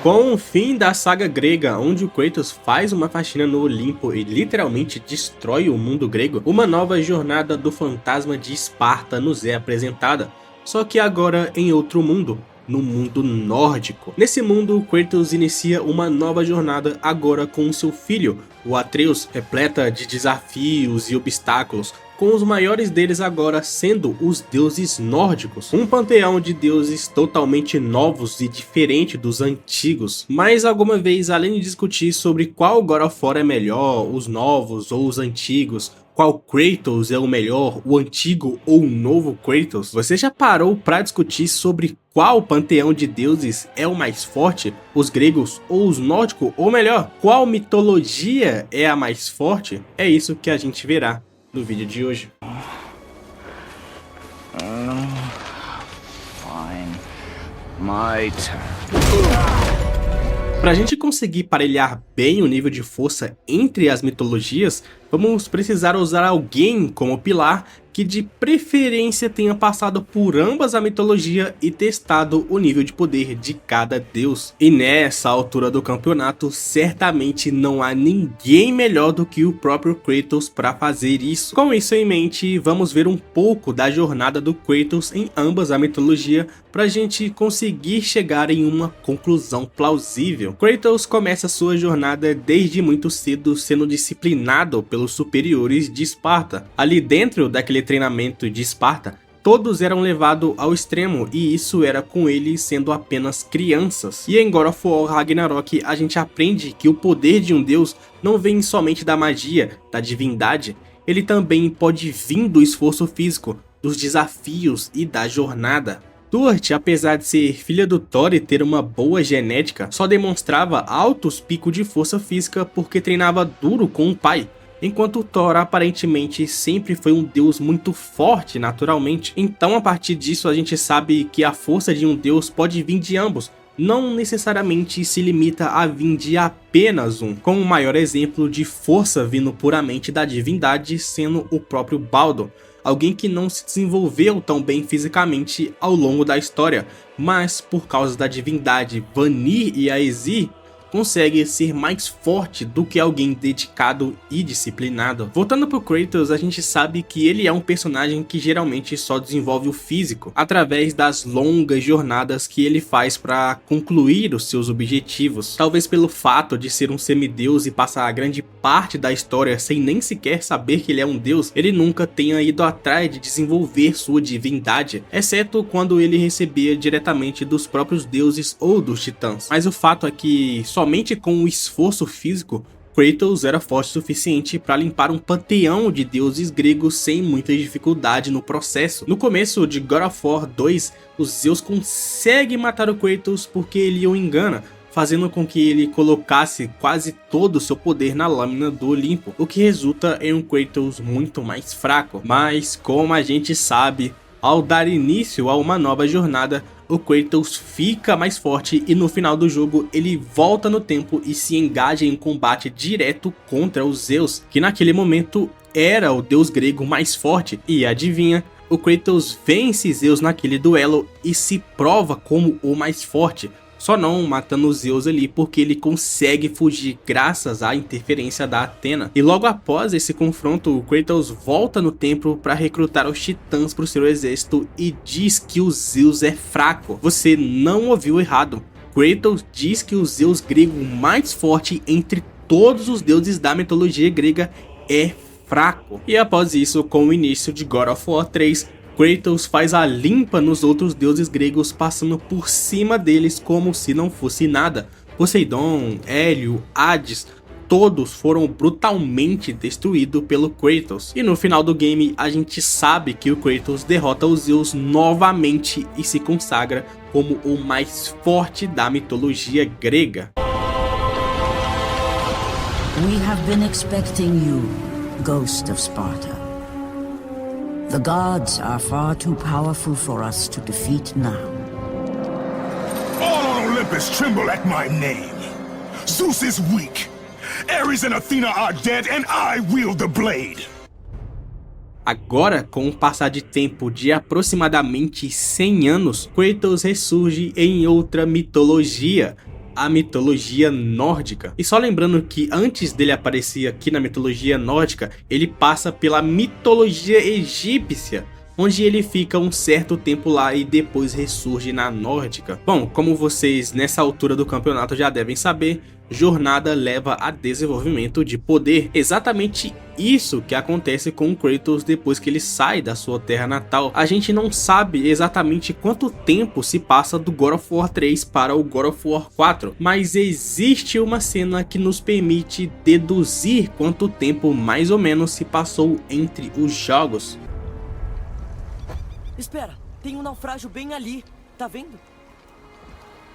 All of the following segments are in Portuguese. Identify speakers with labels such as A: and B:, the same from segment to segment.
A: Com o fim da saga grega, onde o Kratos faz uma faxina no Olimpo e literalmente destrói o mundo grego, uma nova jornada do fantasma de Esparta nos é apresentada, só que agora em outro mundo, no mundo nórdico. Nesse mundo, Kratos inicia uma nova jornada agora com seu filho, o Atreus, repleta de desafios e obstáculos, com os maiores deles agora sendo os deuses nórdicos, um panteão de deuses totalmente novos e diferente dos antigos. Mas alguma vez, além de discutir sobre qual God of War é melhor, os novos ou os antigos, qual Kratos é o melhor, o antigo ou o novo Kratos, você já parou para discutir sobre qual panteão de deuses é o mais forte, os gregos ou os nórdicos, ou melhor, qual mitologia é a mais forte? É isso que a gente verá no vídeo de hoje.
B: Fine. My turn.
A: Pra gente conseguir parelhar bem o nível de força entre as mitologias, vamos precisar usar alguém como pilar que de preferência tenha passado por ambas a mitologia e testado o nível de poder de cada deus. E nessa altura do campeonato, certamente não há ninguém melhor do que o próprio Kratos para fazer isso. Com isso em mente, vamos ver um pouco da jornada do Kratos em ambas a mitologia pra gente conseguir chegar em uma conclusão plausível. Kratos começa sua jornada desde muito cedo sendo disciplinado pelos superiores de Esparta. Ali dentro daquele treinamento de Esparta, todos eram levados ao extremo e isso era com eles sendo apenas crianças. E em God of War Ragnarok a gente aprende que o poder de um deus não vem somente da magia, da divindade, ele também pode vir do esforço físico, dos desafios e da jornada. Stuart, apesar de ser filha do Thor e ter uma boa genética, só demonstrava altos picos de força física porque treinava duro com o pai, enquanto Thor aparentemente sempre foi um deus muito forte naturalmente. Então a partir disso a gente sabe que a força de um deus pode vir de ambos, não necessariamente se limita a vir de apenas um, com o maior exemplo de força vindo puramente da divindade sendo o próprio Baldur. Alguém que não se desenvolveu tão bem fisicamente ao longo da história, mas por causa da divindade Vanir e Aesir, consegue ser mais forte do que alguém dedicado e disciplinado. Voltando pro Kratos, a gente sabe que ele é um personagem que geralmente só desenvolve o físico, através das longas jornadas que ele faz para concluir os seus objetivos. Talvez pelo fato de ser um semideus e passar a grande parte da história sem nem sequer saber que ele é um deus, ele nunca tenha ido atrás de desenvolver sua divindade, exceto quando ele recebia diretamente dos próprios deuses ou dos titãs. Mas o fato é que somente com o esforço físico, Kratos era forte o suficiente para limpar um panteão de deuses gregos sem muita dificuldade no processo. No começo de God of War 2, os Zeus conseguem matar o Kratos porque ele o engana, fazendo com que ele colocasse quase todo o seu poder na lâmina do Olimpo, o que resulta em um Kratos muito mais fraco. Mas como a gente sabe, ao dar início a uma nova jornada, o Kratos fica mais forte e no final do jogo ele volta no tempo e se engaja em um combate direto contra os Zeus, que naquele momento era o deus grego mais forte. E adivinha, o Kratos vence Zeus naquele duelo e se prova como o mais forte. Só não matando os Zeus ali porque ele consegue fugir graças à interferência da Athena. E logo após esse confronto, o Kratos volta no templo para recrutar os titãs para o seu exército e diz que o Zeus é fraco. Você não ouviu errado. Kratos diz que o Zeus grego mais forte entre todos os deuses da mitologia grega é fraco. E após isso, com o início de God of War 3, Kratos faz a limpa nos outros deuses gregos, passando por cima deles como se não fosse nada. Poseidon, Hélio, Hades, todos foram brutalmente destruídos pelo Kratos. E no final do game a gente sabe que o Kratos derrota os Zeus novamente e se consagra como o mais forte da mitologia grega.
C: We have been expecting you, Ghost of Sparta. The gods are far too powerful for us to defeat now.
D: All on Olympus tremble at my name. Zeus is weak. Ares and Athena are dead and I wield the blade.
A: Agora, com o passar de tempo de aproximadamente 100 anos, Kratos ressurge em outra mitologia. a mitologia nórdica. E só lembrando que antes dele aparecer aqui na mitologia nórdica, ele passa pela mitologia egípcia, onde ele fica um certo tempo lá e depois ressurge na nórdica. Bom, como vocês nessa altura do campeonato já devem saber, jornada leva a desenvolvimento de poder. Exatamente isso que acontece com o Kratos depois que ele sai da sua terra natal. A gente não sabe exatamente quanto tempo se passa do God of War 3 para o God of War 4, mas existe uma cena que nos permite deduzir quanto tempo mais ou menos se passou entre os jogos.
E: Espera, tem um naufrágio bem ali, tá vendo?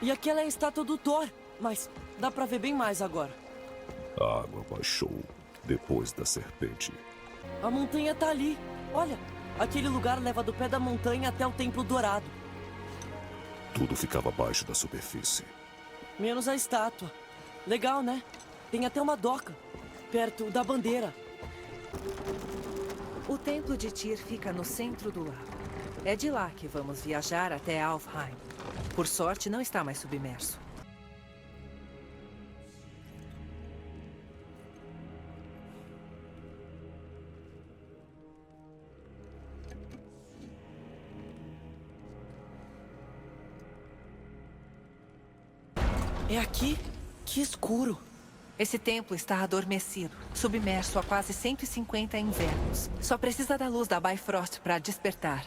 E: E aquela é a estátua do Thor, mas dá pra ver bem mais agora.
F: A água baixou depois da serpente.
E: A montanha tá ali, olha, aquele lugar leva do pé da montanha até o Templo Dourado.
F: Tudo ficava abaixo da superfície.
E: Menos a estátua. Legal, né? Tem até uma doca, perto da bandeira.
G: O templo de Tyr fica no centro do lago. É de lá que vamos viajar até Alfheim. Por sorte, não está mais submerso.
E: É aqui? Que escuro.
G: Esse templo está adormecido, submerso há quase 150 invernos. Só precisa da luz da Bifrost para despertar.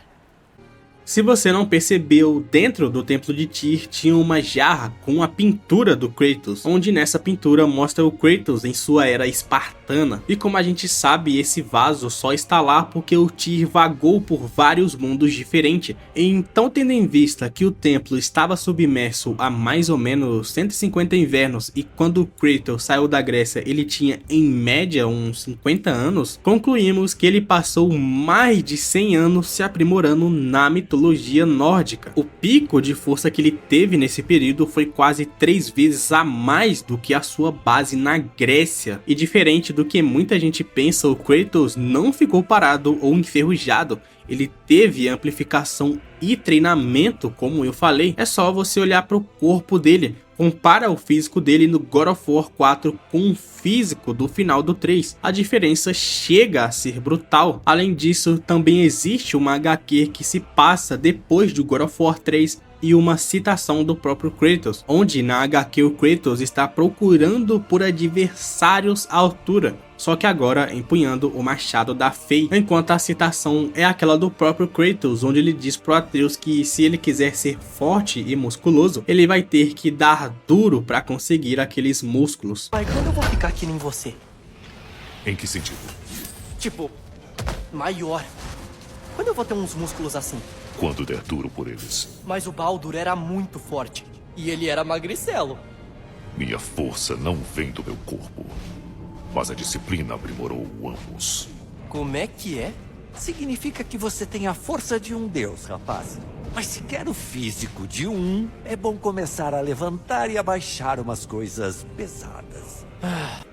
A: Se você não percebeu, dentro do Templo de Tyr tinha uma jarra com a pintura do Kratos, onde nessa pintura mostra o Kratos em sua era espartana. E como a gente sabe, esse vaso só está lá porque o Tyr vagou por vários mundos diferentes. Então, tendo em vista que o templo estava submerso há mais ou menos 150 invernos e quando o Kratos saiu da Grécia ele tinha em média uns 50 anos, concluímos que ele passou mais de 100 anos se aprimorando na mitologia nórdica. O pico de força que ele teve nesse período foi quase 3 vezes a mais do que a sua base na Grécia. E diferente do que muita gente pensa, o Kratos não ficou parado ou enferrujado. Ele teve amplificação e treinamento, como eu falei. É só você olhar para o corpo dele. Compara o físico dele no God of War 4 com o físico do final do 3. A diferença chega a ser brutal. Além disso, também existe uma HQ que se passa depois do God of War 3 e uma citação do próprio Kratos, onde na HQ o Kratos está procurando por adversários à altura, só que agora empunhando o machado da Fei, enquanto a citação é aquela do próprio Kratos, onde ele diz pro Atreus que se ele quiser ser forte e musculoso, ele vai ter que dar duro para conseguir aqueles músculos.
E: Pai, quando eu vou ficar que nem você?
F: Em que sentido?
E: Tipo, maior. Quando eu vou ter uns músculos assim?
F: Quando der duro por eles.
E: Mas o Baldur era muito forte. E ele era magricelo.
F: Minha força não vem do meu corpo, mas a disciplina aprimorou ambos.
E: Como é que é?
H: Significa que você tem a força de um deus, rapaz. Mas se quer o físico de um, é bom começar a levantar e abaixar umas coisas pesadas.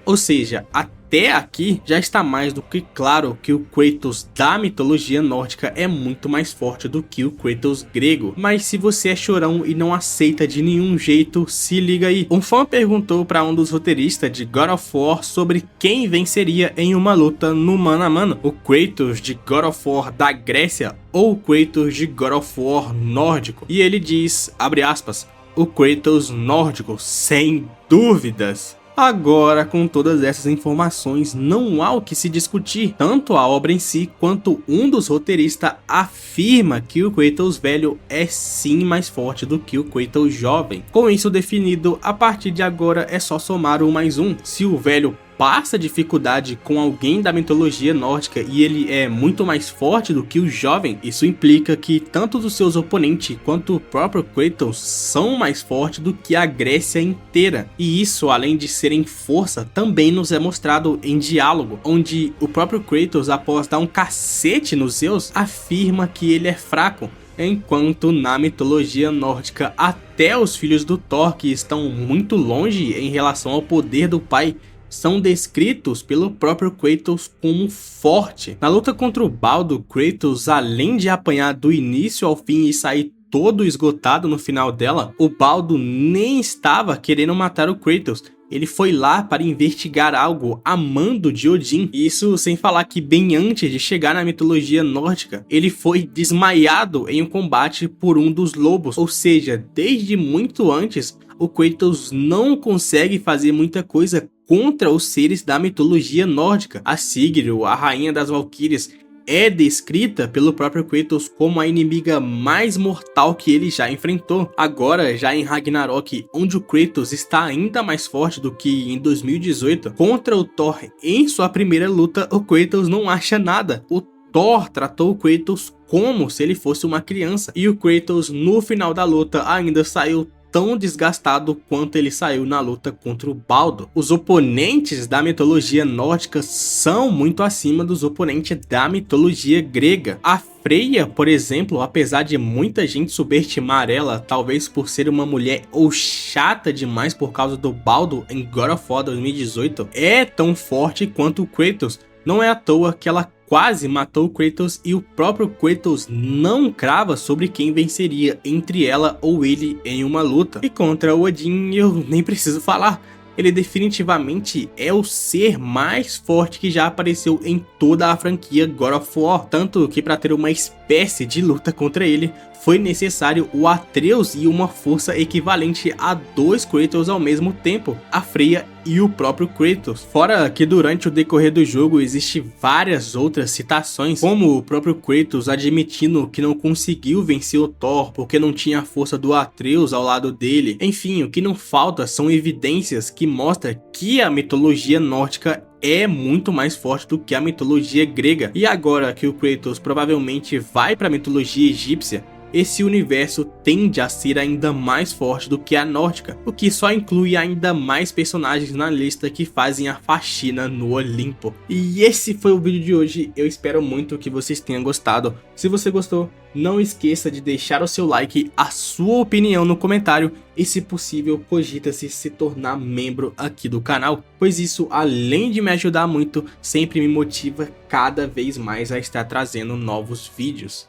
A: Ou seja, até aqui já está mais do que claro que o Kratos da mitologia nórdica é muito mais forte do que o Kratos grego. Mas se você é chorão e não aceita de nenhum jeito, se liga aí. Um fã perguntou para um dos roteiristas de God of War sobre quem venceria em uma luta no mano a mano, o Kratos de God of War da Grécia ou o Kratos de God of War nórdico. E ele diz, abre aspas, o Kratos nórdico, sem dúvidas. Agora, com todas essas informações, não há o que se discutir. Tanto a obra em si, quanto um dos roteiristas afirma que o Kratos velho é sim mais forte do que o Kratos jovem. Com isso definido, a partir de agora é só somar 1 mais 1. Se o velho passa dificuldade com alguém da mitologia nórdica e ele é muito mais forte do que o jovem, isso implica que tanto os seus oponentes quanto o próprio Kratos são mais fortes do que a Grécia inteira. E isso, além de ser em força, também nos é mostrado em diálogo, onde o próprio Kratos, após dar um cacete nos Zeus, afirma que ele é fraco. Enquanto na mitologia nórdica, até os filhos do Thor, que estão muito longe em relação ao poder do pai, são descritos pelo próprio Kratos como forte. Na luta contra o Baldur, Kratos, além de apanhar do início ao fim e sair todo esgotado no final dela, o Baldo nem estava querendo matar o Kratos. Ele foi lá para investigar algo a mando de Odin. Isso sem falar que bem antes de chegar na mitologia nórdica, ele foi desmaiado em um combate por um dos lobos. Ou seja, desde muito antes, o Kratos não consegue fazer muita coisa contra os seres da mitologia nórdica. A Sigrid, a rainha das Valquírias, é descrita pelo próprio Kratos como a inimiga mais mortal que ele já enfrentou. Agora, já em Ragnarok, onde o Kratos está ainda mais forte do que em 2018, contra o Thor em sua primeira luta, o Kratos não acha nada. O Thor tratou o Kratos como se ele fosse uma criança, e o Kratos no final da luta ainda saiu tão desgastado quanto ele saiu na luta contra o Baldo. Os oponentes da mitologia nórdica são muito acima dos oponentes da mitologia grega. A Freya, por exemplo, apesar de muita gente subestimar ela, talvez por ser uma mulher ou chata demais por causa do Baldo em God of War 2018, é tão forte quanto o Kratos. Não é à toa que ela quase matou o Kratos e o próprio Kratos não crava sobre quem venceria entre ela ou ele em uma luta. E contra o Odin eu nem preciso falar. Ele definitivamente é o ser mais forte que já apareceu em toda a franquia God of War. Tanto que para ter uma espécie de luta contra ele, foi necessário o Atreus e uma força equivalente a 2 Kratos ao mesmo tempo, a Freya e o próprio Kratos. Fora que durante o decorrer do jogo existe várias outras citações, como o próprio Kratos admitindo que não conseguiu vencer o Thor porque não tinha a força do Atreus ao lado dele. Enfim, o que não falta são evidências que mostram que a mitologia nórdica é muito mais forte do que a mitologia grega. E agora que o Kratos provavelmente vai para a mitologia egípcia, esse universo tende a ser ainda mais forte do que a nórdica, o que só inclui ainda mais personagens na lista que fazem a faxina no Olimpo. E esse foi o vídeo de hoje, eu espero muito que vocês tenham gostado. Se você gostou, não esqueça de deixar o seu like, a sua opinião no comentário e, se possível, cogita-se se tornar membro aqui do canal, pois isso, além de me ajudar muito, sempre me motiva cada vez mais a estar trazendo novos vídeos.